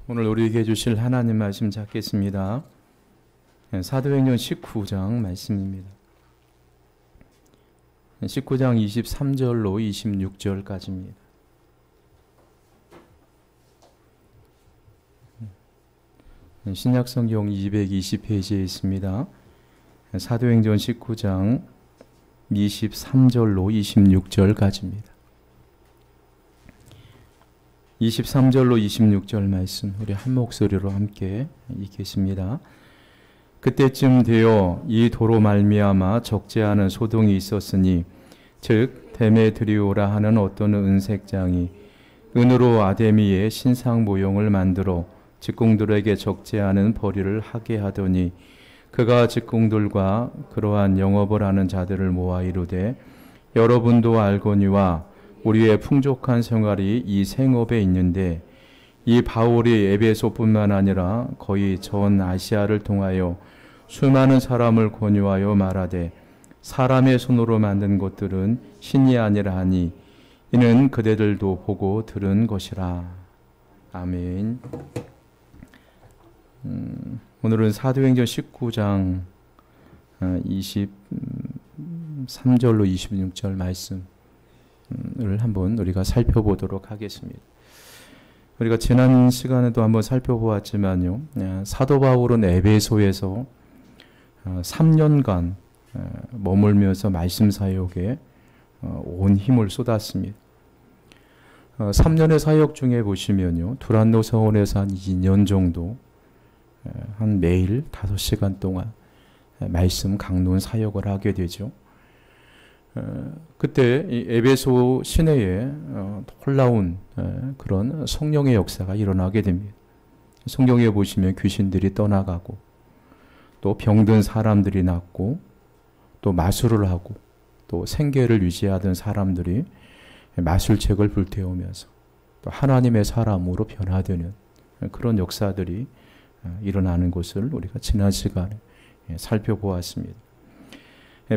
오늘 우리에게 주실 하나님 말씀 찾겠습니다. 사도행전 19장 말씀입니다. 19장 23절로 26절까지입니다. 신약성경 220페이지에 있습니다. 사도행전 19장 23절로 26절까지입니다. 23절로 26절 말씀 우리 한 목소리로 함께 읽겠습니다. 그때쯤 되어 이 도로 말미암아 적재하는 소동이 있었으니 즉 데메드리오라 하는 어떤 은색장이 은으로 아데미의 신상 모형을 만들어 직공들에게 적재하는 벌이를 하게 하더니 그가 직공들과 그러한 영업을 하는 자들을 모아 이르되 여러분도 알거니와 우리의 풍족한 생활이 이 생업에 있는데 이 바울이 에베소뿐만 아니라 거의 전 아시아를 통하여 수많은 사람을 권유하여 말하되 사람의 손으로 만든 것들은 신이 아니라 하니 이는 그대들도 보고 들은 것이라. 아멘. 오늘은 사도행전 19장 23절로 26절 말씀 을 한번 우리가 살펴보도록 하겠습니다. 우리가 지난 시간에도 한번 살펴보았지만요, 사도 바울은 에베소에서 3년간 머물면서 말씀 사역에 온 힘을 쏟았습니다. 3년의 사역 중에 보시면요, 두란노 서원에서 한 2년 정도 한 매일 5시간 동안 말씀 강론 사역을 하게 되죠. 그때 이 에베소 시내에 놀라운 그런 성령의 역사가 일어나게 됩니다. 성경에 보시면 귀신들이 떠나가고 또 병든 사람들이 낫고 또 마술을 하고 또 생계를 유지하던 사람들이 마술책을 불태우면서 또 하나님의 사람으로 변화되는 그런 역사들이 일어나는 것을 우리가 지난 시간에 살펴보았습니다.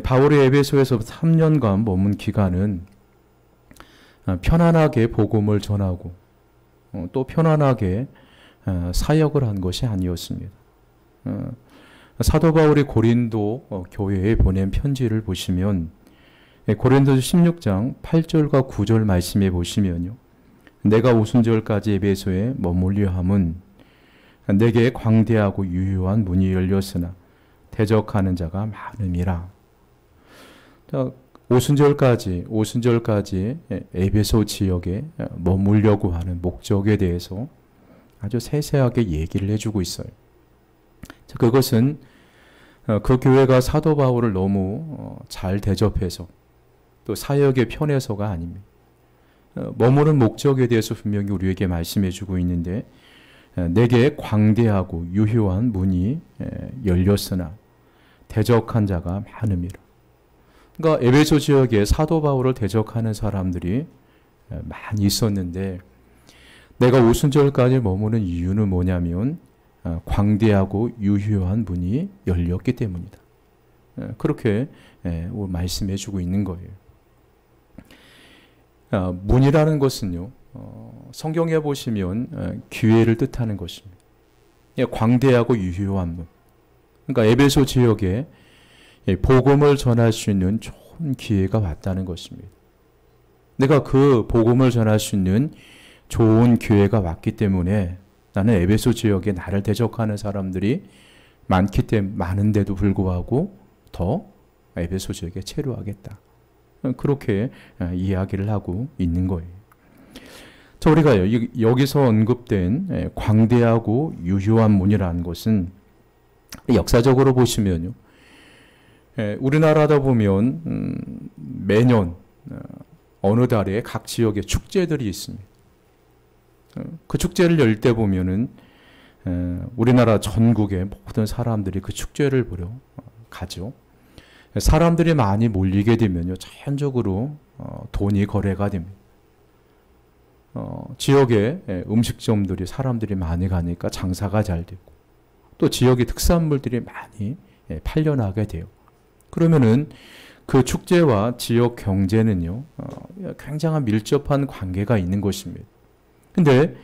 바울이 에베소에서 3년간 머문 기간은 편안하게 복음을 전하고 또 편안하게 사역을 한 것이 아니었습니다. 사도 바울이 고린도 교회에 보낸 편지를 보시면 고린도서 16장 8절과 9절 말씀에 보시면요, 내가 오순절까지 에베소에 머물려 함은 내게 광대하고 유효한 문이 열렸으나 대적하는 자가 많음이라. 오순절까지 에베소 지역에 머물려고 하는 목적에 대해서 아주 세세하게 얘기를 해주고 있어요. 그것은 그 교회가 사도 바울을 너무 잘 대접해서 또 사역에 편해서가 아닙니다. 머무는 목적에 대해서 분명히 우리에게 말씀해주고 있는데 내게 광대하고 유효한 문이 열렸으나 대적한 자가 많음이라. 그러니까 에베소 지역에 사도 바울을 대적하는 사람들이 많이 있었는데 내가 오순절까지 머무는 이유는 뭐냐면 광대하고 유효한 문이 열렸기 때문이다. 그렇게 말씀해 주고 있는 거예요. 문이라는 것은요, 성경에 보시면 기회를 뜻하는 것입니다. 광대하고 유효한 문. 그러니까 에베소 지역에 복음을 전할 수 있는 좋은 기회가 왔다는 것입니다. 내가 그 복음을 전할 수 있는 좋은 기회가 왔기 때문에 나는 에베소 지역에 나를 대적하는 사람들이 많은데도 불구하고 더 에베소 지역에 체류하겠다. 그렇게 이야기를 하고 있는 거예요. 자, 우리가 여기서 언급된 광대하고 유효한 문이라는 것은 역사적으로 보시면요, 우리나라다 보면 매년 어느 달에 각 지역에 축제들이 있습니다. 그 축제를 열 때 보면은 우리나라 전국의 모든 사람들이 그 축제를 보러 가죠. 사람들이 많이 몰리게 되면요, 자연적으로 돈이 거래가 됩니다. 지역에 음식점들이 사람들이 많이 가니까 장사가 잘 되고 또 지역의 특산물들이 많이 팔려나가게 돼요. 그러면은 그 축제와 지역 경제는요, 굉장한 밀접한 관계가 있는 것입니다. 근데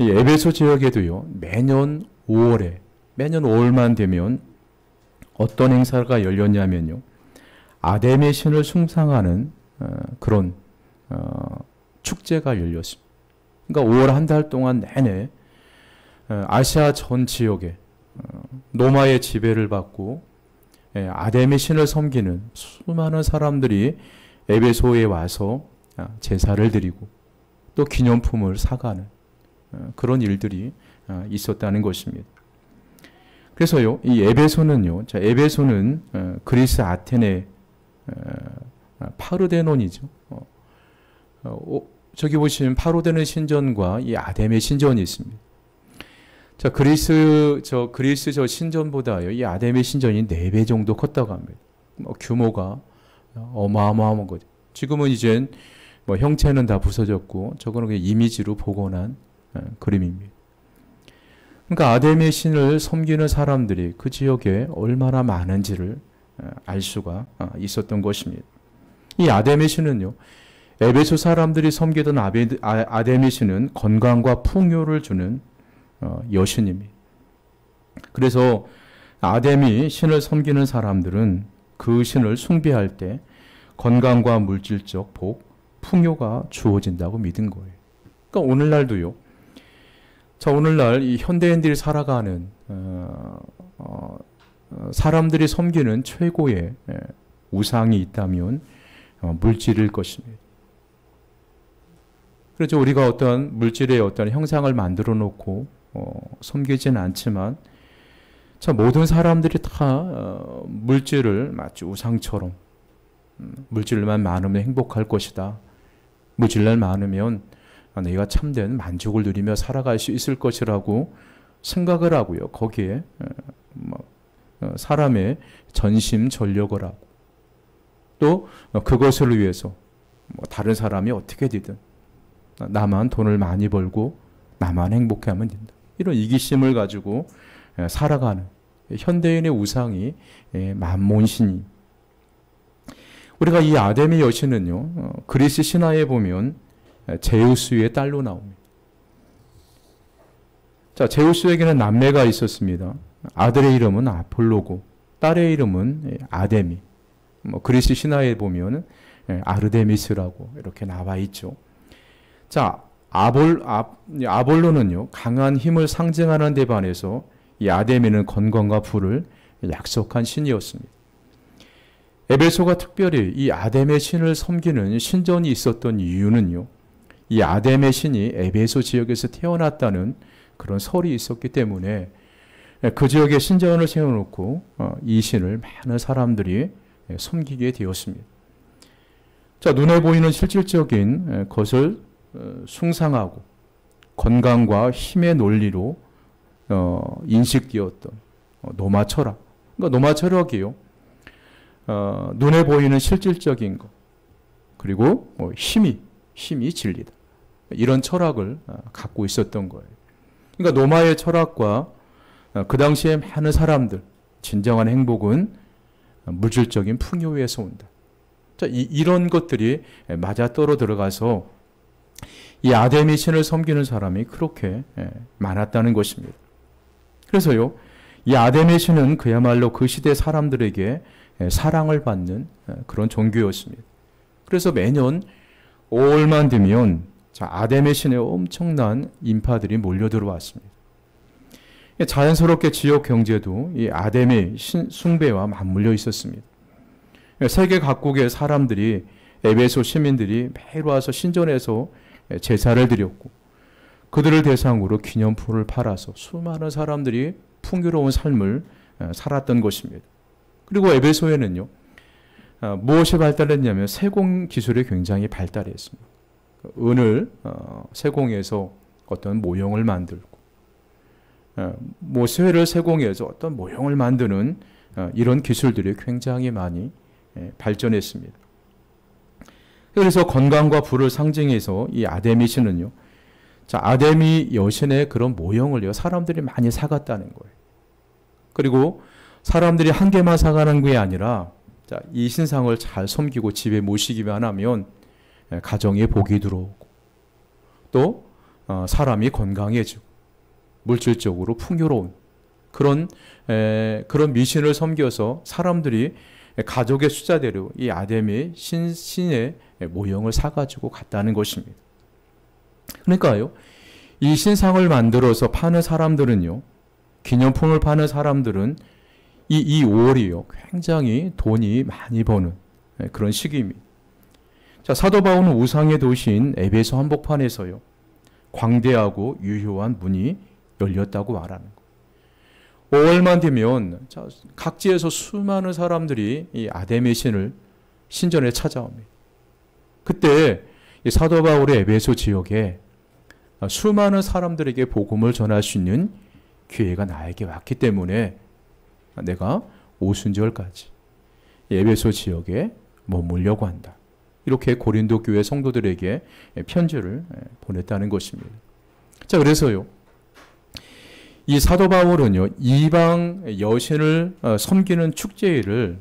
이 에베소 지역에도요, 매년 5월만 되면 어떤 행사가 열렸냐면요, 아데미 신을 숭상하는 그런 축제가 열렸습니다. 그러니까 5월 한 달 동안 내내 아시아 전 지역에 로마의 지배를 받고 아데미 신을 섬기는 수많은 사람들이 에베소에 와서 제사를 드리고 또 기념품을 사가는 그런 일들이 있었다는 것입니다. 그래서요, 이 에베소는요, 에베소는 그리스 아테네 파르데논이죠. 저기 보시면 파르데논 신전과 이 아데미 신전이 있습니다. 자, 그리스 저 신전보다요, 이 아데미 신전이 4배 정도 컸다고 합니다. 규모가 어마어마한 거죠. 지금은 이젠 뭐 형체는 다 부서졌고, 저거는 그냥 이미지로 복원한 그림입니다. 그러니까 아데미 신을 섬기는 사람들이 그 지역에 얼마나 많은지를 알 수가 있었던 것입니다. 이 아데미 신은요, 에베소 사람들이 섬기던 아데미 신은 건강과 풍요를 주는 여신입니다. 그래서 아데미 신을 섬기는 사람들은 그 신을 숭배할 때 건강과 물질적 복, 풍요가 주어진다고 믿은 거예요. 그러니까 오늘날도요. 자, 오늘날 이 현대인들이 살아가는 사람들이 섬기는 최고의 우상이 있다면 물질일 것입니다. 그렇죠. 우리가 어떤 물질의 어떤 형상을 만들어 놓고 섬기지는 않지만, 자, 모든 사람들이 다 물질을 마치 우상처럼 물질만 많으면 행복할 것이다. 물질만 많으면 내가 참된 만족을 누리며 살아갈 수 있을 것이라고 생각을 하고요. 거기에 사람의 전심전력을 하고 또 그것을 위해서 다른 사람이 어떻게 되든 나만 돈을 많이 벌고 나만 행복하면 된다. 이런 이기심을 가지고 살아가는 현대인의 우상이 만몬신이. 우리가 이 아데미 여신은요, 그리스 신화에 보면 제우스의 딸로 나옵니다. 자, 제우스에게는 남매가 있었습니다. 아들의 이름은 아폴로고 딸의 이름은 아데미. 그리스 신화에 보면 아르데미스라고 이렇게 나와 있죠. 자, 아볼로는요, 강한 힘을 상징하는 데 반해서 이 아데미는 건강과 부를 약속한 신이었습니다. 에베소가 특별히 이 아데미 신을 섬기는 신전이 있었던 이유는요, 이 아데미 신이 에베소 지역에서 태어났다는 그런 설이 있었기 때문에 그 지역에 신전을 세워놓고 이 신을 많은 사람들이 섬기게 되었습니다. 자, 눈에 보이는 실질적인 것을 숭상하고 건강과 힘의 논리로 인식되었던 노마 철학. 그러니까 노마 철학이요, 눈에 보이는 실질적인 것, 그리고 힘이 진리다. 이런 철학을 갖고 있었던 거예요. 그러니까 노마의 철학과 그 당시에 많은 사람들, 진정한 행복은 물질적인 풍요에서 온다. 자, 이런 것들이 맞아떨어 들어가서 이 아데미 신을 섬기는 사람이 그렇게 많았다는 것입니다. 그래서요, 이 아데미 신은 그야말로 그 시대 사람들에게 사랑을 받는 그런 종교였습니다. 그래서 매년 5월만 되면 아데미 신의 엄청난 인파들이 몰려 들어왔습니다. 자연스럽게 지역 경제도 이 아데미 신 숭배와 맞물려 있었습니다. 세계 각국의 사람들이, 에베소 시민들이 매일 와서 신전에서 제사를 드렸고 그들을 대상으로 기념품을 팔아서 수많은 사람들이 풍요로운 삶을 살았던 것입니다. 그리고 에베소에는요, 무엇이 발달했냐면 세공 기술이 굉장히 발달했습니다. 은을 세공해서 어떤 모형을 만들고, 쇠를 세공해서 어떤 모형을 만드는 이런 기술들이 굉장히 많이 발전했습니다. 그래서 건강과 부를 상징해서 이 아데미 신은요, 아데미 여신의 그런 모형을요, 사람들이 많이 사갔다는 거예요. 그리고 사람들이 한 개만 사가는 게 아니라, 이 신상을 잘 섬기고 집에 모시기만 하면 가정에 복이 들어오고, 또 사람이 건강해지고 물질적으로 풍요로운 그런 미신을 섬겨서 사람들이 가족의 숫자대로 이 아담의 신의 모형을 사가지고 갔다는 것입니다. 그러니까요, 이 신상을 만들어서 파는 사람들은요, 기념품을 파는 사람들은 이 5월이요, 굉장히 돈이 많이 버는 그런 시기입니다. 자, 사도 바울은 우상의 도시인 에베소 한복판에서요, 광대하고 유효한 문이 열렸다고 말하는 거예요. 5월만 되면 각지에서 수많은 사람들이 이 아담의 신을 신전에 찾아옵니다. 그때 이 사도 바울의 에베소 지역에 수많은 사람들에게 복음을 전할 수 있는 기회가 나에게 왔기 때문에 내가 오순절까지 에베소 지역에 머물려고 한다. 이렇게 고린도 교회 성도들에게 편지를 보냈다는 것입니다. 자, 그래서요, 이 사도 바울은요, 이방 여신을 섬기는 축제일을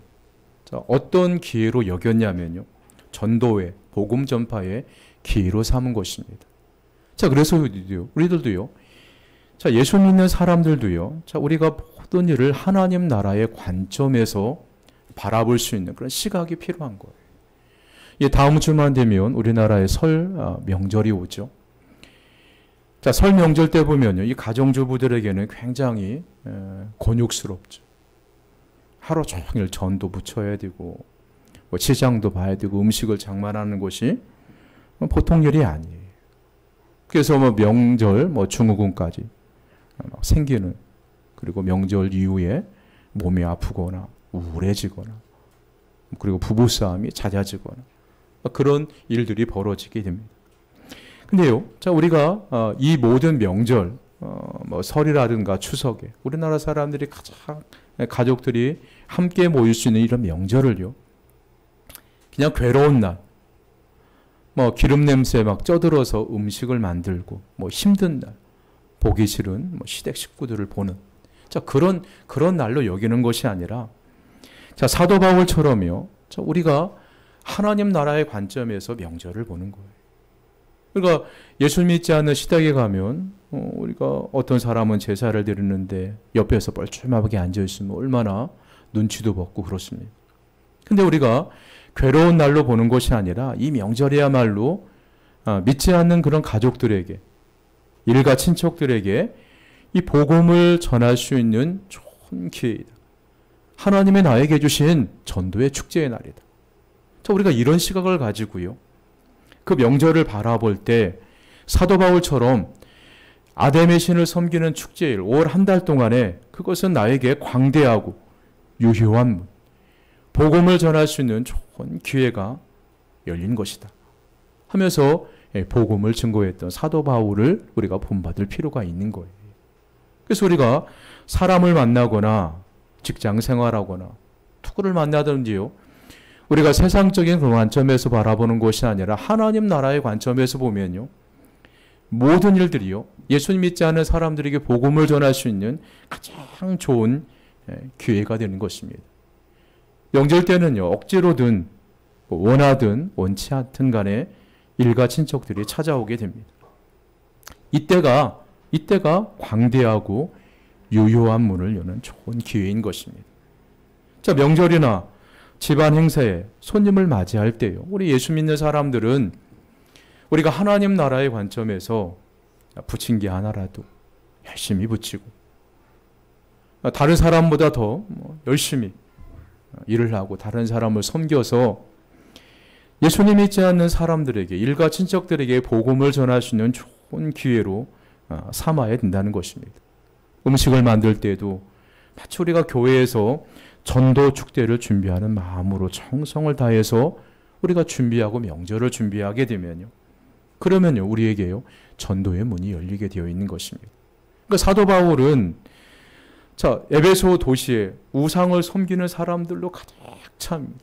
어떤 기회로 여겼냐면요, 전도회, 복음 전파의 기회로 삼은 것입니다. 자, 그래서 우리들도요, 자, 예수 믿는 사람들도요, 자, 우리가 모든 일을 하나님 나라의 관점에서 바라볼 수 있는 그런 시각이 필요한 거예요. 이 다음 주만 되면 우리나라의 설 명절이 오죠. 자, 설 명절 때 보면요, 이 가정주부들에게는 굉장히 곤욕스럽죠. 하루 종일 전도 붙여야 되고, 뭐 시장도 봐야 되고, 음식을 장만하는 것이 보통 일이 아니에요. 그래서 뭐 명절, 뭐 증후군까지 생기는, 그리고 명절 이후에 몸이 아프거나 우울해지거나, 그리고 부부싸움이 잦아지거나 그런 일들이 벌어지게 됩니다. 근데요, 자, 우리가 이 모든 명절, 뭐 설이라든가 추석에 우리나라 사람들이 가족들이 함께 모일 수 있는 이런 명절을요, 그냥 괴로운 날, 뭐 기름 냄새 막 쪄들어서 음식을 만들고, 뭐 힘든 날, 보기 싫은 뭐 시댁 식구들을 보는, 자, 그런 날로 여기는 것이 아니라, 자, 사도 바울처럼요, 자, 우리가 하나님 나라의 관점에서 명절을 보는 거예요. 그러니까 예수 믿지 않는 시댁에 가면 우리가 어떤 사람은 제사를 드리는데 옆에서 뻘쭘하게 앉아있으면 얼마나 눈치도 벗고 그렇습니다. 근데 우리가 괴로운 날로 보는 것이 아니라 이 명절이야말로 믿지 않는 그런 가족들에게, 일가 친척들에게 이 복음을 전할 수 있는 좋은 기회이다. 하나님의 나에게 주신 전도의 축제의 날이다. 자, 우리가 이런 시각을 가지고요, 그 명절을 바라볼 때 사도 바울처럼 아담의 신을 섬기는 축제일 5월 한 달 동안에 그것은 나에게 광대하고 유효한 문, 복음을 전할 수 있는 좋은 기회가 열린 것이다 하면서 복음을 증거했던 사도 바울을 우리가 본받을 필요가 있는 거예요. 그래서 우리가 사람을 만나거나 직장 생활하거나 누구를 만나든지요, 우리가 세상적인 그 관점에서 바라보는 것이 아니라 하나님 나라의 관점에서 보면요, 모든 일들이요, 예수님 믿지 않는 사람들에게 복음을 전할 수 있는 가장 좋은 기회가 되는 것입니다. 명절 때는요, 억지로든 원하든 원치 않든 간에 일가 친척들이 찾아오게 됩니다. 이때가 광대하고 유효한 문을 여는 좋은 기회인 것입니다. 자, 명절이나 집안 행사에 손님을 맞이할 때요, 우리 예수 믿는 사람들은 우리가 하나님 나라의 관점에서 부침개 하나라도 열심히 부치고 다른 사람보다 더 열심히 일을 하고 다른 사람을 섬겨서 예수님 믿지 않는 사람들에게, 일가 친척들에게 복음을 전할 수 있는 좋은 기회로 삼아야 된다는 것입니다. 음식을 만들 때도 마치 우리가 교회에서 전도 축제를 준비하는 마음으로 정성을 다해서 우리가 준비하고 명절을 준비하게 되면요, 그러면요, 우리에게요, 전도의 문이 열리게 되어 있는 것입니다. 그러니까 사도 바울은 자, 에베소 도시에 우상을 섬기는 사람들로 가득 찹니다.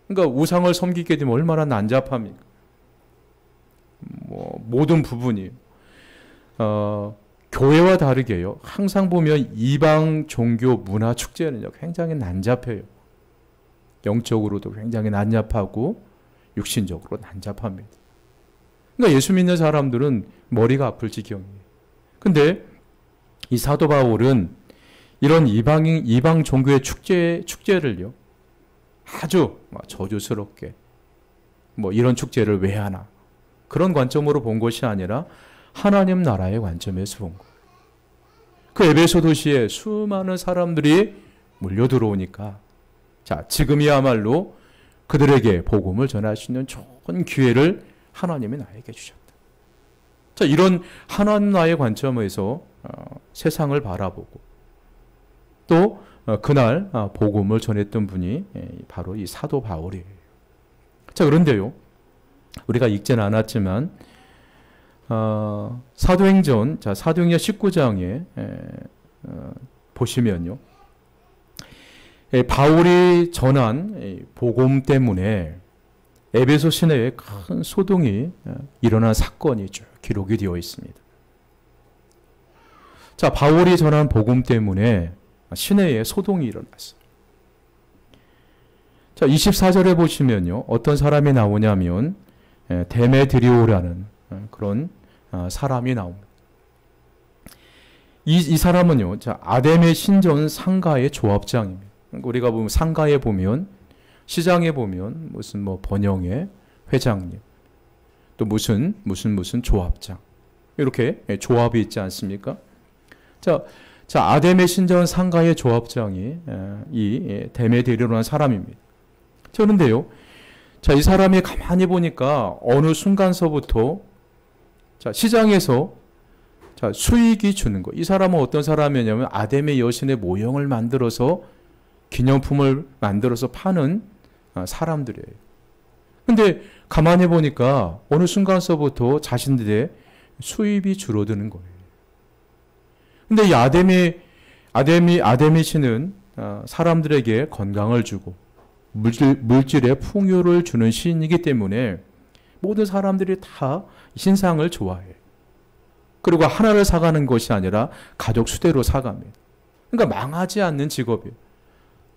그러니까 우상을 섬기게 되면 얼마나 난잡합니까? 모든 부분이 교회와 다르게요, 항상 보면 이방 종교 문화 축제는요, 굉장히 난잡해요. 영적으로도 굉장히 난잡하고 육신적으로 난잡합니다. 그러니까 예수 믿는 사람들은 머리가 아플 지경이에요. 근데 이 사도 바울은 이런 이방 종교의 축제를요, 아주 저주스럽게 이런 축제를 왜 하나, 그런 관점으로 본 것이 아니라 하나님 나라의 관점에서 본 거예요. 그 에베소 도시에 수많은 사람들이 몰려 들어오니까, 자, 지금이야말로 그들에게 복음을 전할 수 있는 좋은 기회를 하나님이 나에게 주셨다. 자, 이런 하나님 나의 관점에서 세상을 바라보고 또 그날 복음을 전했던 분이 바로 이 사도 바울이에요. 자, 그런데요, 우리가 읽지는 않았지만 사도행전 19장에 보시면요, 바울이 전한 복음 때문에 에베소 시내에 큰 소동이 일어난 사건이 쭉 기록이 되어 있습니다. 자, 바울이 전한 복음 때문에 시내에 소동이 일어났어요. 자, 24절에 보시면요, 어떤 사람이 나오냐면 데메드리오라는 그런 사람이 나옵니다. 이 사람은요, 자, 아데메 신전 상가의 조합장입니다. 우리가 보면 상가에 보면, 시장에 보면 무슨 번영회 회장님, 또 무슨 조합장, 이렇게 조합이 있지 않습니까? 자, 아데메 신전 상가의 조합장이 이 데메드리오라는 사람입니다. 그런데요, 자, 이 사람이 가만히 보니까 어느 순간서부터 자, 시장에서 자, 수익이 주는 거. 이 사람은 어떤 사람이냐면 아데메 여신의 모형을 만들어서 기념품을 만들어서 파는 사람들이에요. 근데 가만히 보니까 어느 순간서부터 자신들의 수입이 줄어드는 거예요. 근데 이 아데미 신은 사람들에게 건강을 주고 물질의 풍요를 주는 신이기 때문에 모든 사람들이 다 신상을 좋아해요. 그리고 하나를 사가는 것이 아니라 가족 수대로 사갑니다. 그러니까 망하지 않는 직업이에요.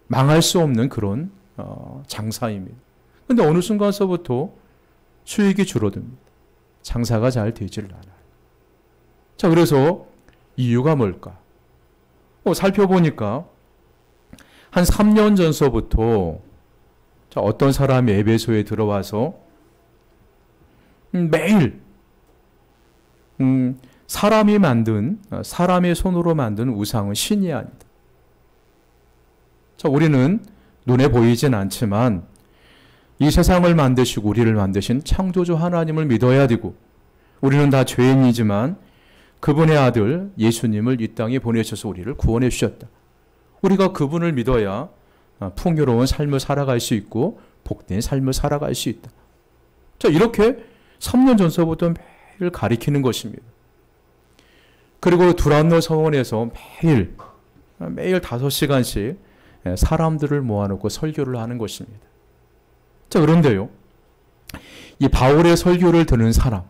망할 수 없는 그런 장사입니다. 그런데 어느 순간서부터 수익이 줄어듭니다. 장사가 잘 되지를 않아요. 자, 그래서 이유가 뭘까? 살펴보니까 한 3년 전서부터 어떤 사람이 에베소에 들어와서 매일 사람의 손으로 만든 우상은 신이 아니다. 자, 우리는 눈에 보이진 않지만 이 세상을 만드시고 우리를 만드신 창조주 하나님을 믿어야 되고, 우리는 다 죄인이지만 그분의 아들 예수님을 이 땅에 보내셔서 우리를 구원해 주셨다. 우리가 그분을 믿어야 풍요로운 삶을 살아갈 수 있고 복된 삶을 살아갈 수 있다. 자, 이렇게 3년 전서부터 매일 가리키는 것입니다. 그리고 두란노 서원에서 매일 5시간씩 사람들을 모아놓고 설교를 하는 것입니다. 자, 그런데요, 이 바울의 설교를 듣는 사람,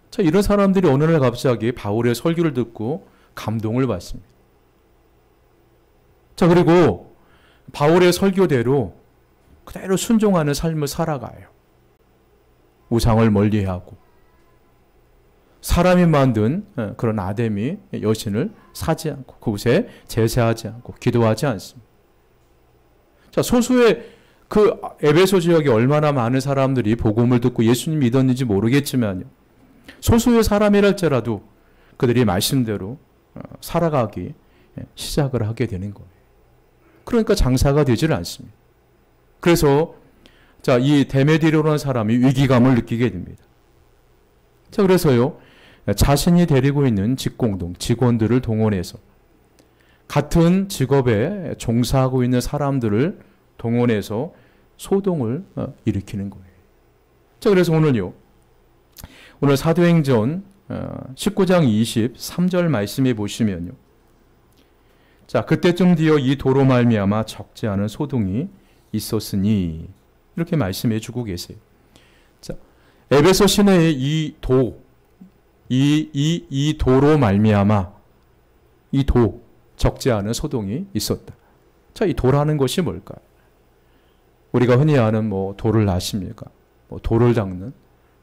자, 이런 사람들이 어느 날 갑자기 바울의 설교를 듣고 감동을 받습니다. 자, 그리고 바울의 설교대로 그대로 순종하는 삶을 살아가요. 우상을 멀리하고 사람이 만든 그런 아데미 여신을 사지 않고 그곳에 제사하지 않고 기도하지 않습니다. 자, 소수의 그 에베소 지역에 얼마나 많은 사람들이 복음을 듣고 예수님 믿었는지 모르겠지만요, 소수의 사람이랄지라도 그들이 말씀대로 살아가기 시작을 하게 되는 거예요. 그러니까 장사가 되지를 않습니다. 그래서 자, 이 데메드리오라는 사람이 위기감을 느끼게 됩니다. 자, 그래서요, 자신이 데리고 있는 직공동 직원들을 동원해서 같은 직업에 종사하고 있는 사람들을 동원해서 소동을 일으키는 거예요. 자, 그래서 오늘 사도행전 19장 23절 말씀에 보시면요, 자, 그때쯤 되어 이 도로 말미암아 적지 않은 소동이 있었으니, 이렇게 말씀해 주고 계세요. 자, 에베소 시내의 이 도로 말미암아, 이 도, 적지 않은 소동이 있었다. 자, 이 도라는 것이 뭘까요? 우리가 흔히 아는 돌을 아십니까? 돌을 닦는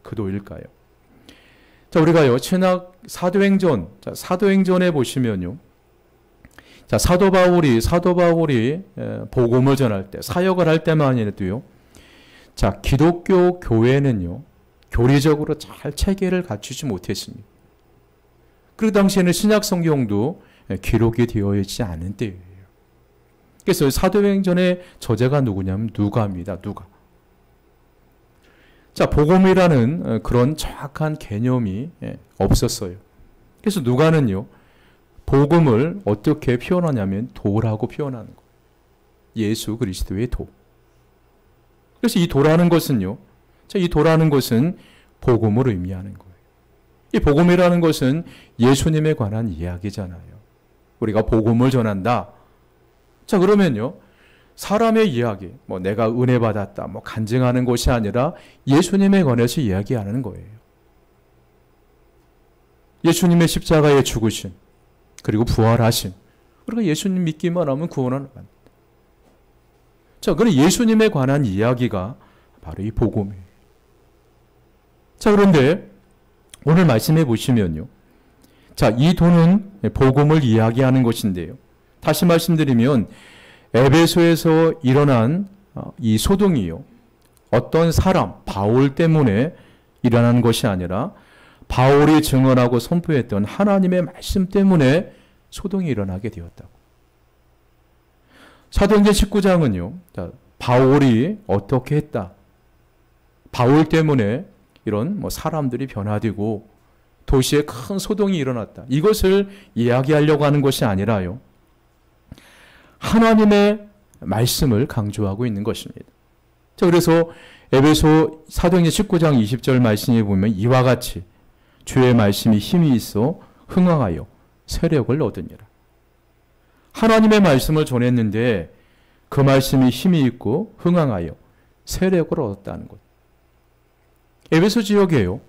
그 도일까요? 자, 우리가요, 사도행전, 사도행전에 보시면요. 자, 사도 바울이 복음을 전할 때, 사역을 할 때만 해도요. 자, 기독교 교회는요, 교리적으로 잘 체계를 갖추지 못했습니다. 그 당시에는 신약 성경도 기록이 되어 있지 않은 때예요. 그래서 사도행전의 저자가 누구냐면 누가입니다. 누가. 자, 복음이라는 그런 정확한 개념이 없었어요. 그래서 누가는요, 복음을 어떻게 표현하냐면 도라고 표현하는 거예요. 예수 그리스도의 도. 그래서 이 도라는 것은요, 자, 이 도라는 것은 복음을 의미하는 거예요. 이 복음이라는 것은 예수님에 관한 이야기잖아요. 우리가 복음을 전한다. 자, 그러면요, 사람의 이야기, 뭐 내가 은혜 받았다, 뭐 간증하는 것이 아니라 예수님에 관해서 이야기하는 거예요. 예수님의 십자가에 죽으신, 그리고 부활하신, 우리가 예수님 믿기만 하면 구원하는 겁니다. 자, 그럼 예수님에 관한 이야기가 바로 이 복음이에요. 자, 그런데 오늘 말씀해 보시면요. 자, 이 도는 복음을 이야기하는 것인데요. 다시 말씀드리면 에베소에서 일어난 이 소동이요. 어떤 사람, 바울 때문에 일어난 것이 아니라 바울이 증언하고 선포했던 하나님의 말씀 때문에 소동이 일어나게 되었다고. 사도행전 19장은요. 바울이 어떻게 했다. 바울 때문에 이런 사람들이 변화되고 도시에 큰 소동이 일어났다. 이것을 이야기하려고 하는 것이 아니라요. 하나님의 말씀을 강조하고 있는 것입니다. 자, 그래서 에베소 사도행전 19장 20절 말씀에 보면 이와 같이 주의 말씀이 힘이 있어 흥황하여 세력을 얻으니라. 하나님의 말씀을 전했는데 그 말씀이 힘이 있고 흥황하여 세력을 얻었다는 것. 에베소 지역에요.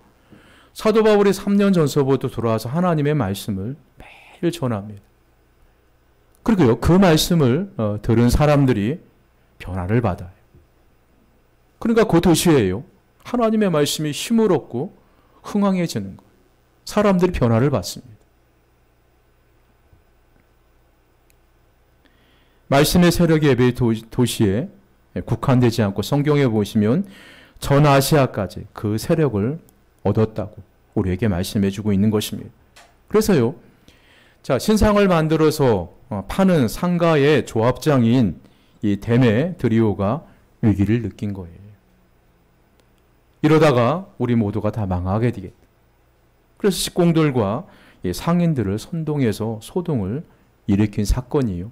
사도 바울이 3년 전서부터 돌아와서 하나님의 말씀을 매일 전합니다. 그리고요, 그 말씀을 들은 사람들이 변화를 받아요. 그러니까 그 도시에요, 하나님의 말씀이 힘을 얻고 흥황해지는 거예요. 사람들이 변화를 받습니다. 말씀의 세력이 에베 도시에 국한되지 않고 성경에 보시면 전 아시아까지 그 세력을 얻었다고 우리에게 말씀해 주고 있는 것입니다. 그래서요, 자, 신상을 만들어서 파는 상가의 조합장인 이 데메드리오가 위기를 느낀 거예요. 이러다가 우리 모두가 다 망하게 되겠다. 그래서 식공들과 상인들을 선동해서 소동을 일으킨 사건이요.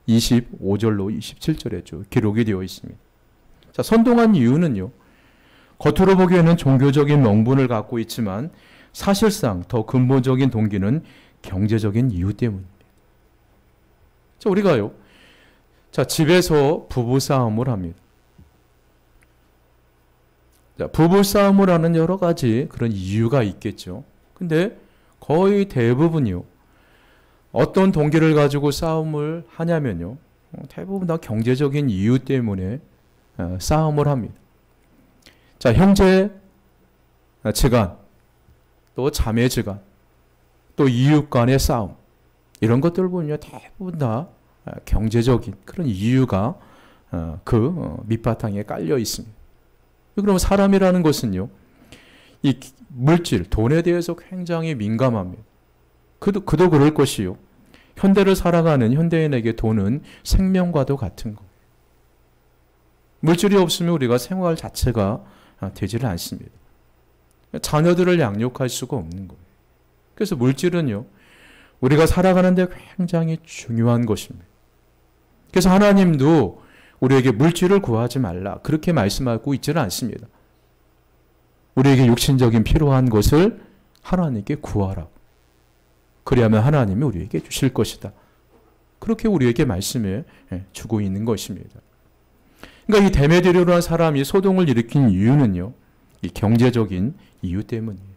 25절로 27절에 기록이 되어 있습니다. 자, 선동한 이유는요. 겉으로 보기에는 종교적인 명분을 갖고 있지만 사실상 더 근본적인 동기는 경제적인 이유 때문입니다. 자, 우리가요. 자, 집에서 부부싸움을 합니다. 자, 부부싸움을 하는 여러 가지 그런 이유가 있겠죠. 근데 거의 대부분이요. 어떤 동기를 가지고 싸움을 하냐면요. 대부분 다 경제적인 이유 때문에 싸움을 합니다. 자, 형제 지간, 또 자매 지간, 또 이웃 간의 싸움, 이런 것들 보면요. 대부분 다 경제적인 그런 이유가 그 밑바탕에 깔려 있습니다. 그럼 사람이라는 것은요. 이 물질, 돈에 대해서 굉장히 민감합니다. 그도 그럴 것이요. 현대를 살아가는 현대인에게 돈은 생명과도 같은 거예요. 물질이 없으면 우리가 생활 자체가 되지를 않습니다. 자녀들을 양육할 수가 없는 거예요. 그래서 물질은요, 우리가 살아가는데 굉장히 중요한 것입니다. 그래서 하나님도 우리에게 물질을 구하지 말라, 그렇게 말씀하고 있지는 않습니다. 우리에게 육신적인 필요한 것을 하나님께 구하라. 그리하면 하나님이 우리에게 주실 것이다. 그렇게 우리에게 말씀해 주고 있는 것입니다. 그러니까 이 데메드리오라는 사람이 소동을 일으킨 이유는요, 이 경제적인 이유 때문이에요.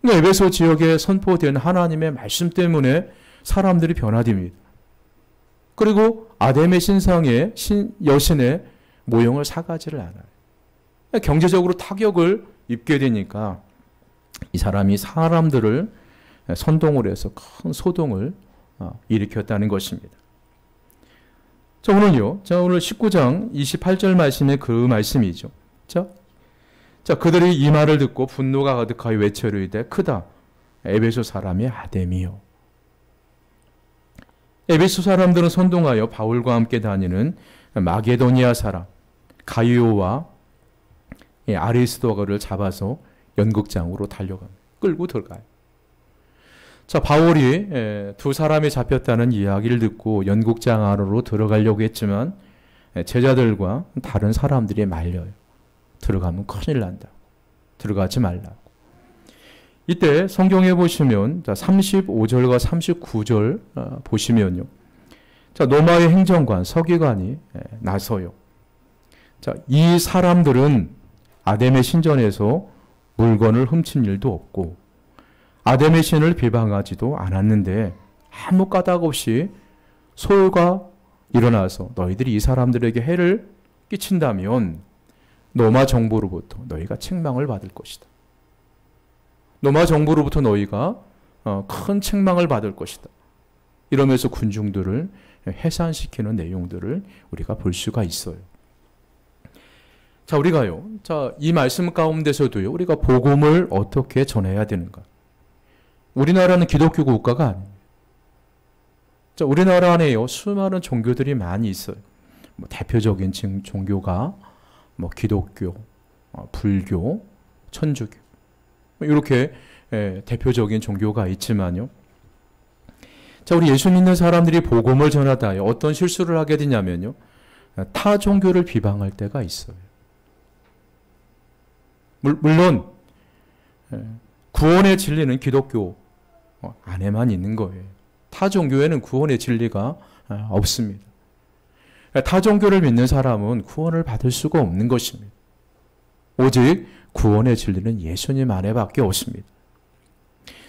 그러니까 에베소 지역에 선포된 하나님의 말씀 때문에 사람들이 변화됩니다. 그리고 아담의 신상의 여신의 모형을 사가지를 않아요. 경제적으로 타격을 입게 되니까 이 사람이 사람들을 선동을 해서 큰 소동을 일으켰다는 것입니다. 자, 오늘요. 자, 오늘 19장 28절 말씀의 그 말씀이죠. 자, 그들이 이 말을 듣고 분노가 가득하여 외쳐이르되 크다. 에베소 사람이 아데미요. 에베소 사람들은 선동하여 바울과 함께 다니는 마게도니아 사람 가이오와 아리스도가를 잡아서 연극장으로 달려갑니다. 끌고 들어가요. 자, 바울이 두 사람이 잡혔다는 이야기를 듣고 연극장 안으로 들어가려고 했지만 제자들과 다른 사람들이 말려요. 들어가면 큰일 난다. 들어가지 말라고. 이때 성경에 보시면 35절과 39절 보시면요. 자, 로마의 행정관 서기관이 나서요. 자, 이 사람들은 아담의 신전에서 물건을 훔친 일도 없고 아담의 신을 비방하지도 않았는데 아무 까닭 없이 소요가 일어나서 너희들이 이 사람들에게 해를 끼친다면 로마 정부로부터 너희가 책망을 받을 것이다. 로마 정부로부터 너희가 큰 책망을 받을 것이다. 이러면서 군중들을 해산시키는 내용들을 우리가 볼 수가 있어요. 자, 우리가요. 자, 이 말씀 가운데서도요. 우리가 복음을 어떻게 전해야 되는가? 우리나라는 기독교 국가가 아닙니다. 자, 우리나라 안에요. 수많은 종교들이 많이 있어요. 대표적인 종교가 기독교, 불교, 천주교. 이렇게 대표적인 종교가 있지만요. 자, 우리 예수 믿는 사람들이 복음을 전하다 어떤 실수를 하게 되냐면요. 타 종교를 비방할 때가 있어요. 물론 구원의 진리는 기독교 안에만 있는 거예요. 타 종교에는 구원의 진리가 없습니다. 타 종교를 믿는 사람은 구원을 받을 수가 없는 것입니다. 오직 구원의 진리는 예수님 안에밖에 없습니다.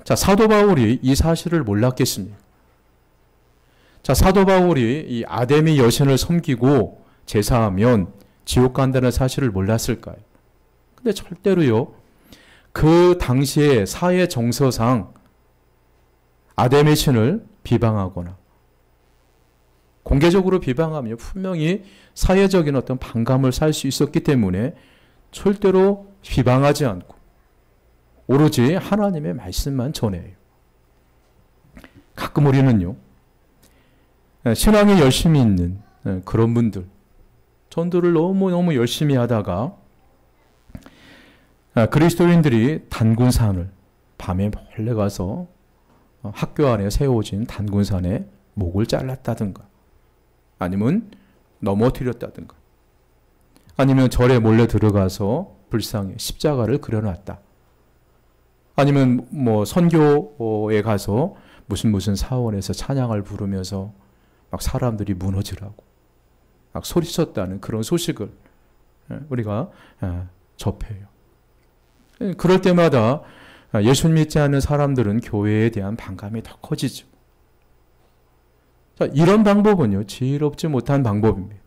자, 사도 바울이 이 사실을 몰랐겠습니까? 자, 사도 바울이 이 아데미 여신을 섬기고 제사하면 지옥 간다는 사실을 몰랐을까요? 근데 절대로요. 그 당시의 사회 정서상 아데미 신을 비방하거나 공개적으로 비방하며 분명히 사회적인 어떤 반감을 살 수 있었기 때문에 절대로 비방하지 않고 오로지 하나님의 말씀만 전해요. 가끔 우리는요. 신앙에 열심히 있는 그런 분들 전도를 너무너무 열심히 하다가 그리스도인들이 단군산을 밤에 몰래 가서 학교 안에 세워진 단군산에 목을 잘랐다든가 아니면 넘어뜨렸다든가 아니면 절에 몰래 들어가서 불상에 십자가를 그려놨다. 아니면 선교에 가서 무슨 사원에서 찬양을 부르면서 막 사람들이 무너지라고 막 소리쳤다는 그런 소식을 우리가 접해요. 그럴 때마다 예수 믿지 않는 사람들은 교회에 대한 반감이 더 커지죠. 자, 이런 방법은요, 지혜롭지 못한 방법입니다.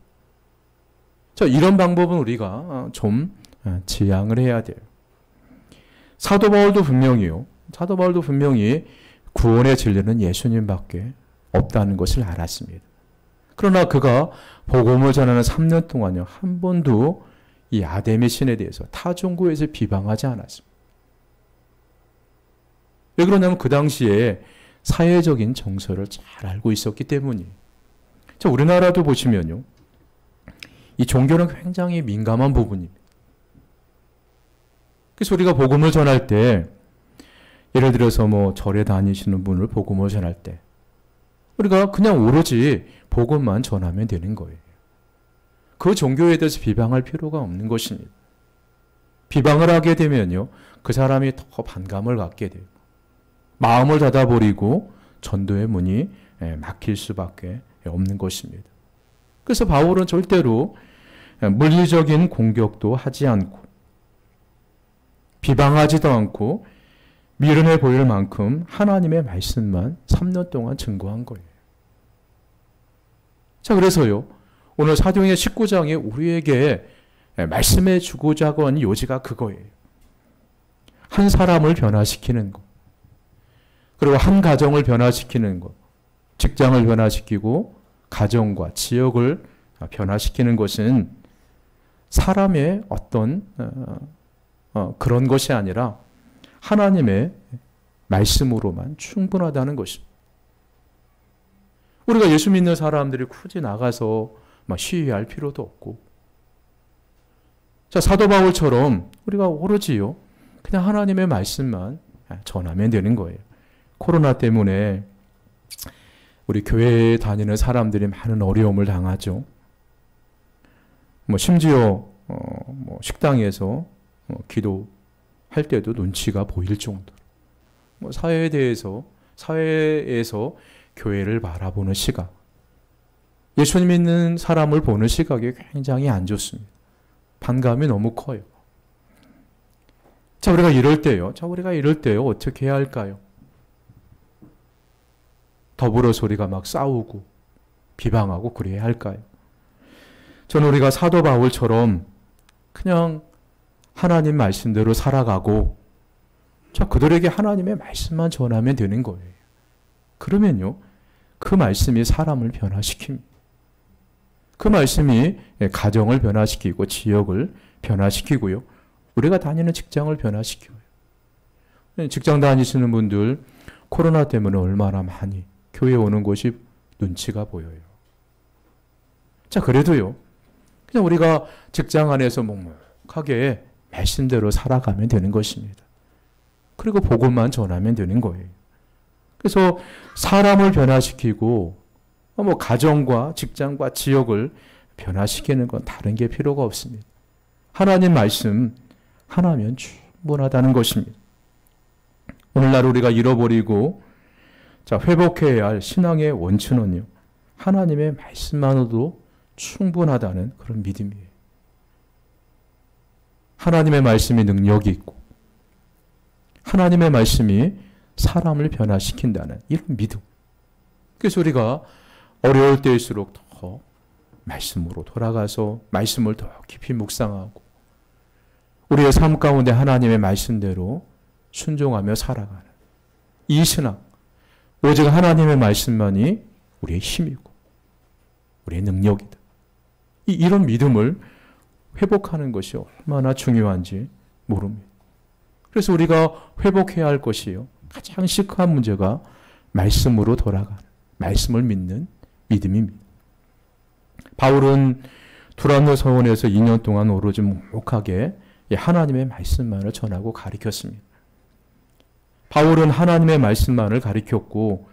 자, 이런 방법은 우리가 좀 지양을 해야 돼요. 사도 바울도 분명히 구원의 진리는 예수님밖에 없다는 것을 알았습니다. 그러나 그가 복음을 전하는 3년 동안요, 한 번도 이 아데미 신에 대해서 타종교에서 비방하지 않았습니다. 왜 그러냐면 그 당시에 사회적인 정서를 잘 알고 있었기 때문이에요. 자, 우리나라도 보시면요. 이 종교는 굉장히 민감한 부분입니다. 그래서 우리가 복음을 전할 때 예를 들어서 절에 다니시는 분을 복음을 전할 때 우리가 그냥 오로지 복음만 전하면 되는 거예요. 그 종교에 대해서 비방할 필요가 없는 것입니다. 비방을 하게 되면요. 그 사람이 더 반감을 갖게 돼요. 마음을 닫아버리고 전도의 문이 막힐 수밖에 없는 것입니다. 그래서 바울은 절대로 물리적인 공격도 하지 않고 비방하지도 않고 미련해 보일 만큼 하나님의 말씀만 3년 동안 증거한 거예요. 자, 그래서요. 오늘 사도행전 19장에 우리에게 말씀해 주고자 하는 요지가 그거예요. 한 사람을 변화시키는 것, 그리고 한 가정을 변화시키는 것, 직장을 변화시키고 가정과 지역을 변화시키는 것은 사람의 어떤 그런 것이 아니라 하나님의 말씀으로만 충분하다는 것입니다. 우리가 예수 믿는 사람들이 굳이 나가서 막 시위할 필요도 없고, 자, 사도 바울처럼 우리가 오로지요 그냥 하나님의 말씀만 전하면 되는 거예요. 코로나 때문에 우리 교회에 다니는 사람들이 많은 어려움을 당하죠. 심지어 식당에서 기도할 때도 눈치가 보일 정도로 사회에서 교회를 바라보는 시각, 예수님 믿는 사람을 보는 시각이 굉장히 안 좋습니다. 반감이 너무 커요. 자, 우리가 이럴 때요 어떻게 해야 할까요? 더불어서 우리가 막 싸우고 비방하고 그래야 할까요? 저는 우리가 사도 바울처럼 그냥 하나님 말씀대로 살아가고, 자, 그들에게 하나님의 말씀만 전하면 되는 거예요. 그러면요, 그 말씀이 사람을 변화시킵니다. 그 말씀이 가정을 변화시키고 지역을 변화시키고요, 우리가 다니는 직장을 변화시켜요. 직장 다니시는 분들 코로나 때문에 얼마나 많이 교회에 오는 곳이 눈치가 보여요. 자, 그래도요, 그냥 우리가 직장 안에서 묵묵하게 말씀대로 살아가면 되는 것입니다. 그리고 복음만 전하면 되는 거예요. 그래서 사람을 변화시키고 가정과 직장과 지역을 변화시키는 건 다른 게 필요가 없습니다. 하나님 말씀 하나면 충분하다는 것입니다. 오늘날 우리가 잃어버리고 자, 회복해야 할 신앙의 원천은요, 하나님의 말씀만으로도 충분하다는 그런 믿음이에요. 하나님의 말씀이 능력이 있고 하나님의 말씀이 사람을 변화시킨다는 이런 믿음. 그래서 우리가 어려울 때일수록 더 말씀으로 돌아가서 말씀을 더 깊이 묵상하고 우리의 삶 가운데 하나님의 말씀대로 순종하며 살아가는 이 신앙, 오직 하나님의 말씀만이 우리의 힘이고 우리의 능력이다. 이런 믿음을 회복하는 것이 얼마나 중요한지 모릅니다. 그래서 우리가 회복해야 할 것이요, 가장 시급한 문제가 말씀으로 돌아가는, 말씀을 믿는 믿음입니다. 바울은 두란노 서원에서 2년 동안 오로지 묵묵하게 하나님의 말씀만을 전하고 가르쳤습니다. 바울은 하나님의 말씀만을 가르쳤고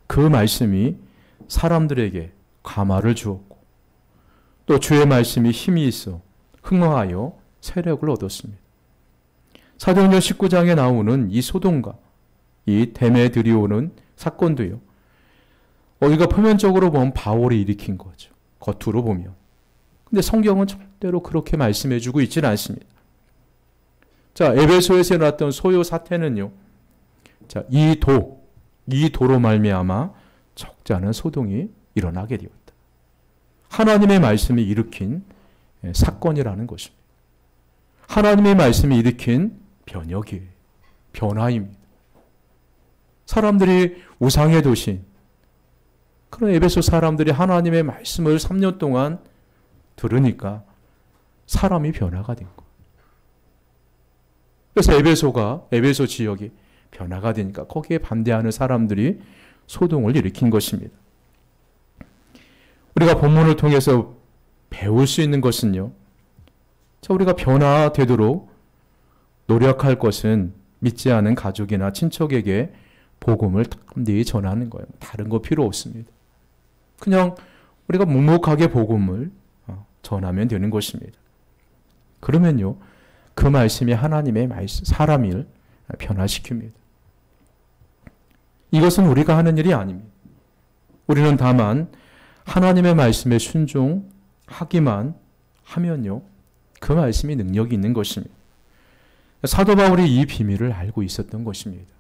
그 말씀이 사람들에게 감화를 주었고 또 주의 말씀이 힘이 있어 흥하여 세력을 얻었습니다. 사도행전 19장에 나오는 이 소돔과 이 댐에 들이오는 사건도요, 이거 표면적으로 보면 바울이 일으킨 거죠. 겉으로 보면. 근데 성경은 절대로 그렇게 말씀해 주고 있지는 않습니다. 자, 에베소에서 일어났던 소요 사태는요, 자, 이 도로 말미암아 적잖은 소동이 일어나게 되었다. 하나님의 말씀이 일으킨 사건이라는 것입니다. 하나님의 말씀이 일으킨 변혁이에요. 변화입니다. 사람들이 우상의 도신, 그런 에베소 사람들이 하나님의 말씀을 3년 동안 들으니까 사람이 변화가 된 거예요. 그래서 에베소 지역이 변화가 되니까 거기에 반대하는 사람들이 소동을 일으킨 것입니다. 우리가 본문을 통해서 배울 수 있는 것은요, 자, 우리가 변화되도록 노력할 것은 믿지 않은 가족이나 친척에게 복음을 담대히 전하는 거예요. 다른 거 필요 없습니다. 그냥 우리가 묵묵하게 복음을 전하면 되는 것입니다. 그러면요, 그 말씀이 하나님의 말씀, 사람을 변화시킵니다. 이것은 우리가 하는 일이 아닙니다. 우리는 다만 하나님의 말씀에 순종하기만 하면요, 그 말씀이 능력이 있는 것입니다. 사도 바울이 이 비밀을 알고 있었던 것입니다.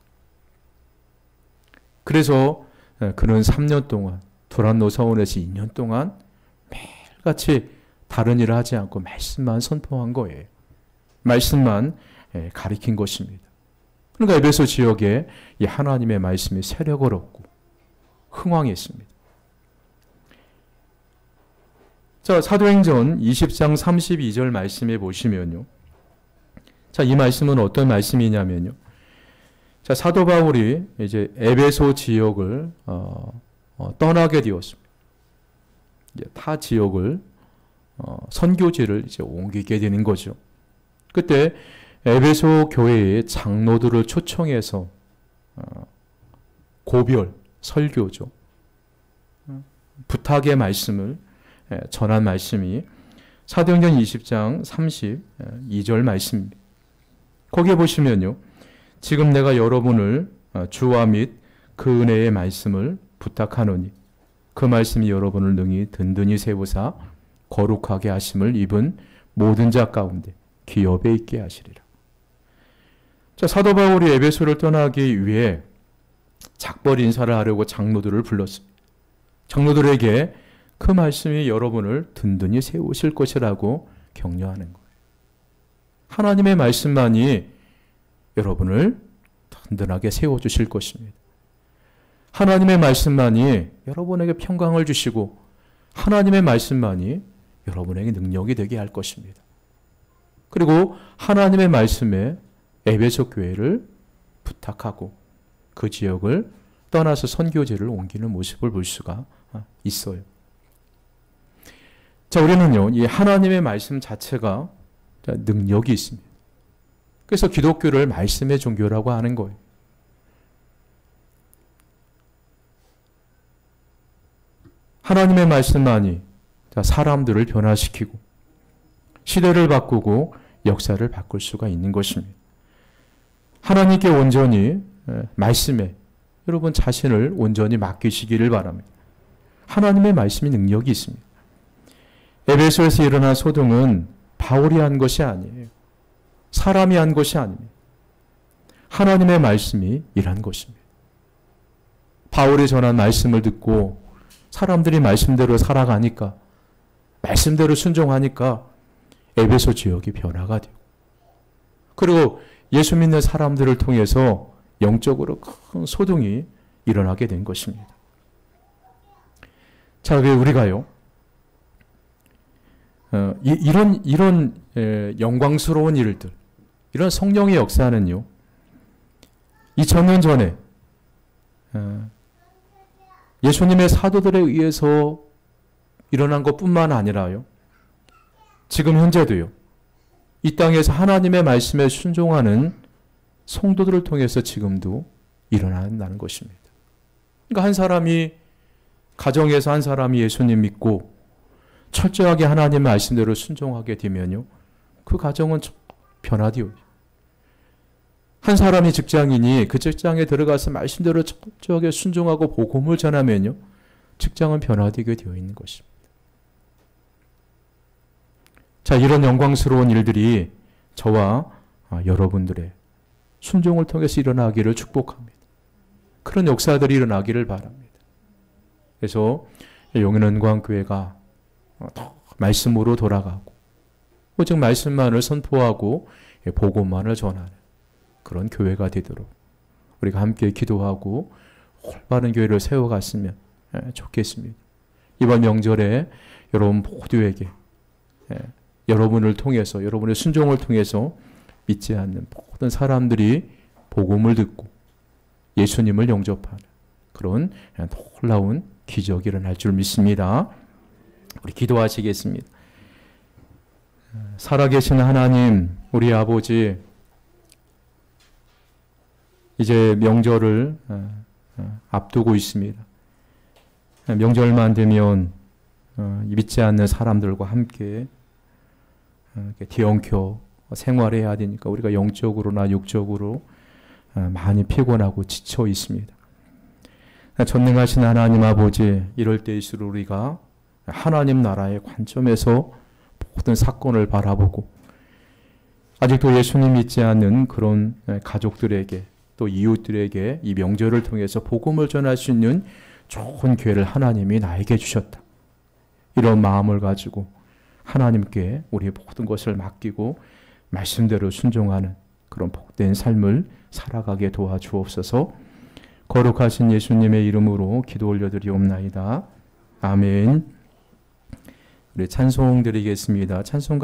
그래서 그는 3년 동안 두란노 서원에서 2년 동안 매일같이 다른 일을 하지 않고 말씀만 선포한 거예요. 말씀만 가리킨 것입니다. 그러니까 에베소 지역에 이 하나님의 말씀이 세력을 얻고 흥왕했습니다. 자, 사도행전 20장 32절 말씀에 보시면요. 자, 이 말씀은 어떤 말씀이냐면요. 자, 사도 바울이 이제 에베소 지역을 떠나게 되었습니다. 이제 타 지역을 선교지를 이제 옮기게 되는 거죠. 그때 에베소 교회의 장로들을 초청해서 고별 설교죠. 부탁의 말씀을 전한 말씀이 사도행전 20장 32절 말씀입니다. 거기에 보시면요. 지금 내가 여러분을 주와 및 그 은혜의 말씀을 부탁하노니 그 말씀이 여러분을 능히 든든히 세우사 거룩하게 하심을 입은 모든 자 가운데 기업에 있게 하시리라. 자, 사도 바울이 에베소를 떠나기 위해 작별 인사를 하려고 장로들을 불렀습니다. 장로들에게 그 말씀이 여러분을 든든히 세우실 것이라고 격려하는 거예요. 하나님의 말씀만이 여러분을 든든하게 세워주실 것입니다. 하나님의 말씀만이 여러분에게 평강을 주시고 하나님의 말씀만이 여러분에게 능력이 되게 할 것입니다. 그리고 하나님의 말씀에 에베소 교회를 부탁하고 그 지역을 떠나서 선교지를 옮기는 모습을 볼 수가 있어요. 자, 우리는요, 이 하나님의 말씀 자체가 능력이 있습니다. 그래서 기독교를 말씀의 종교라고 하는 거예요. 하나님의 말씀만이 사람들을 변화시키고 시대를 바꾸고 역사를 바꿀 수가 있는 것입니다. 하나님께 온전히 말씀에 여러분 자신을 온전히 맡기시기를 바랍니다. 하나님의 말씀이 능력이 있습니다. 에베소에서 일어난 소동은 바울이 한 것이 아니에요. 사람이 한 것이 아닙니다. 하나님의 말씀이 일한 것입니다. 바울이 전한 말씀을 듣고 사람들이 말씀대로 살아가니까, 말씀대로 순종하니까 에베소 지역이 변화가 되고, 그리고 예수 믿는 사람들을 통해서 영적으로 큰 소동이 일어나게 된 것입니다. 자, 왜 우리가요? 이런 영광스러운 일들, 이런 성령의 역사는요, 2000년 전에 예수님의 사도들에 의해서 일어난 것뿐만 아니라요, 지금 현재도요, 이 땅에서 하나님의 말씀에 순종하는 성도들을 통해서 지금도 일어난다는 것입니다. 그러니까 한 사람이, 가정에서 한 사람이 예수님 믿고 철저하게 하나님의 말씀대로 순종하게 되면요, 그 가정은 변화되어요. 한 사람이 직장인이 그 직장에 들어가서 말씀대로 철저하게 순종하고 복음을 전하면요, 직장은 변화되게 되어 있는 것입니다. 자, 이런 영광스러운 일들이 저와 여러분들의 순종을 통해서 일어나기를 축복합니다. 그런 역사들이 일어나기를 바랍니다. 그래서 용인은광교회가 말씀으로 돌아가고 오직 말씀만을 선포하고 복음만을 전하는 그런 교회가 되도록 우리가 함께 기도하고 올바른 교회를 세워갔으면 좋겠습니다. 이번 명절에 여러분 모두에게 여러분을 통해서, 여러분의 순종을 통해서 믿지 않는 모든 사람들이 복음을 듣고 예수님을 영접하는 그런 놀라운 기적이 일어날 줄 믿습니다. 우리 기도하시겠습니다. 살아계신 하나님, 우리 아버지, 이제 명절을 앞두고 있습니다. 명절만 되면 믿지 않는 사람들과 함께 뒤엉켜 생활해야 되니까 우리가 영적으로나 육적으로 많이 피곤하고 지쳐 있습니다. 전능하신 하나님 아버지, 이럴 때일수록 우리가 하나님 나라의 관점에서 모든 사건을 바라보고 아직도 예수님 믿지 않는 그런 가족들에게 또 이웃들에게 이 명절을 통해서 복음을 전할 수 있는 좋은 기회를 하나님이 나에게 주셨다. 이런 마음을 가지고 하나님께 우리의 모든 것을 맡기고 말씀대로 순종하는 그런 복된 삶을 살아가게 도와주옵소서. 거룩하신 예수님의 이름으로 기도 올려드리옵나이다. 아멘. 우리 찬송 드리겠습니다. 찬송